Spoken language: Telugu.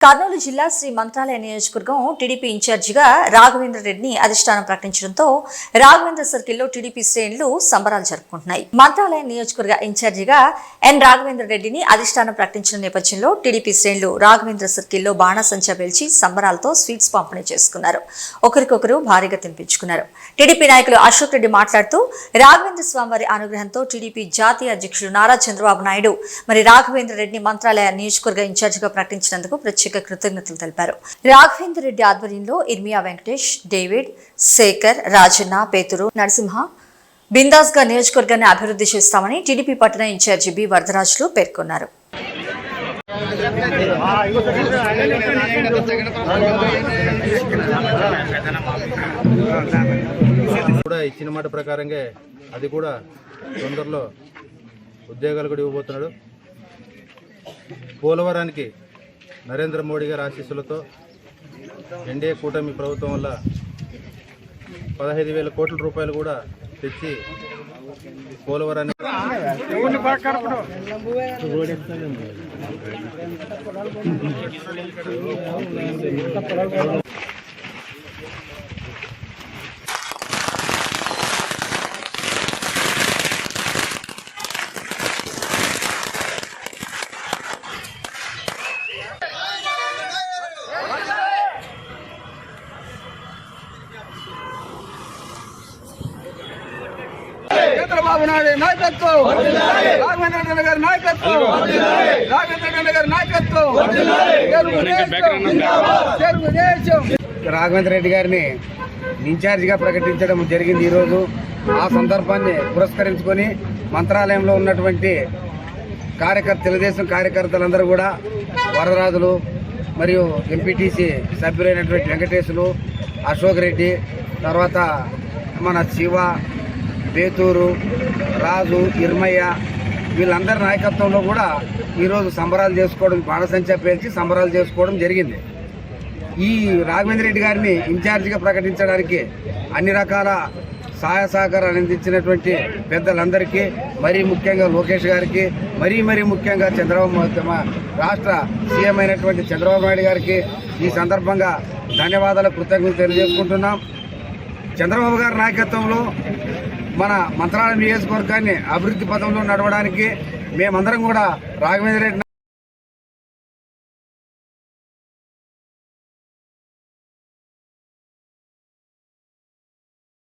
కర్నూలు జిల్లా శ్రీ మంత్రాలయ నియోజకవర్గం టీడీపీ ఇన్ఛార్జిగా రాఘవేంద్ర రెడ్డిని అధిష్టానం ప్రకటించడంతో రాఘవేంద్ర సర్కిల్లో టీడీపీ శ్రేణులు సంబరాలు జరుపుకుంటున్నాయి. మంత్రాలయ నియోజకవర్గ ఇన్ఛార్జిగా ఎన్ రాఘవేంద్ర రెడ్డిని అధిష్టానం ప్రకటించిన నేపథ్యంలో టీడీపీ శ్రేణులు రాఘవేంద్ర సర్కిల్లో బాణాసంచా పేల్చి సంబరాలతో స్వీట్స్ పంపిణీ చేసుకున్నారు. ఒకరికొకరు భారీగా తినిపించుకున్నారు. టీడీపీ నాయకులు అశోక్ రెడ్డి మాట్లాడుతూ రాఘవేంద్ర స్వామివారి అనుగ్రహంతో టీడీపీ జాతీయ అధ్యక్షుడు నారా చంద్రబాబు నాయుడు రాఘవేంద్ర రెడ్డిని మంత్రాలయ నియోజకవర్గ ఇన్ఛార్జిగా ప్రకటించినందుకు ప్రత్యేక కృతజ్ఞతలు తెలిపారు. రాఘవేంద్ర రెడ్డి ఆధ్వర్యంలో ఇర్మియా వెంకటేష్, డేవిడ్, శేఖర్, రాజన్న, పేతురు, నరసింహ బిందాస్ గా నియోజకవర్గాన్ని అభివృద్ధి చేస్తామని టీడీపీ పట్టణ ఇన్ఛార్జి బి వరదరాజులు పేర్కొన్నారు. ఇచ్చిన మాట ప్రకారంగా అది కూడా తొందరలో ఉద్యోగాలు కూడా ఇవ్వబోతున్నాడు. పోలవరానికి నరేంద్ర మోడీ గారి ఆశీస్సులతో ఎన్డీఏ కూటమి ప్రభుత్వం వల్ల 15,000 కోట్ల రూపాయలు కూడా తెచ్చి పోలవరాన్ని చంద్రబాబు నాయుడు నాయకత్వం, రాఘవేంద్ర రెడ్డి గారి నాయకత్వం, రాఘవేంద్ర రెడ్డి గారి నాయకత్వం, తెలుగుదేశం. రాఘవేంద్ర రెడ్డి గారిని ఇన్ఛార్జిగా ప్రకటించడం జరిగింది ఈరోజు. ఆ సందర్భాన్ని పురస్కరించుకొని మంత్రాలయంలో ఉన్నటువంటి తెలుగుదేశం కార్యకర్తలందరూ కూడా వరదరాజులు మరియు ఎంపీటీసీ సభ్యులైనటువంటి వెంకటేశులు, అశోక్ రెడ్డి, తర్వాత మన శివ, పేతూరు, రాజు, ఇర్మయ్య వీళ్ళందరి నాయకత్వంలో కూడా ఈరోజు సంబరాలు చేసుకోవడం, బాణసంచా పేల్చి సంబరాలు చేసుకోవడం జరిగింది. ఈ రాఘవేంద్ర రెడ్డి గారిని ఇన్ఛార్జిగా ప్రకటించడానికి అన్ని రకాల సహాయ సహకారాలు అందించినటువంటి పెద్దలందరికీ, మరీ ముఖ్యంగా లోకేష్ గారికి, మరీ ముఖ్యంగా రాష్ట్ర సీఎం అయినటువంటి చంద్రబాబు నాయుడు గారికి ఈ సందర్భంగా ధన్యవాదాలు, కృతజ్ఞతలు తెలియజేసుకుంటున్నాం. చంద్రబాబు గారి నాయకత్వంలో మన మంత్రాలయ నియోజకవర్గాన్ని అభివృద్ధి పథంలో నడవడానికి మేమందరం కూడా రాఘవేంద్ర రెడ్డి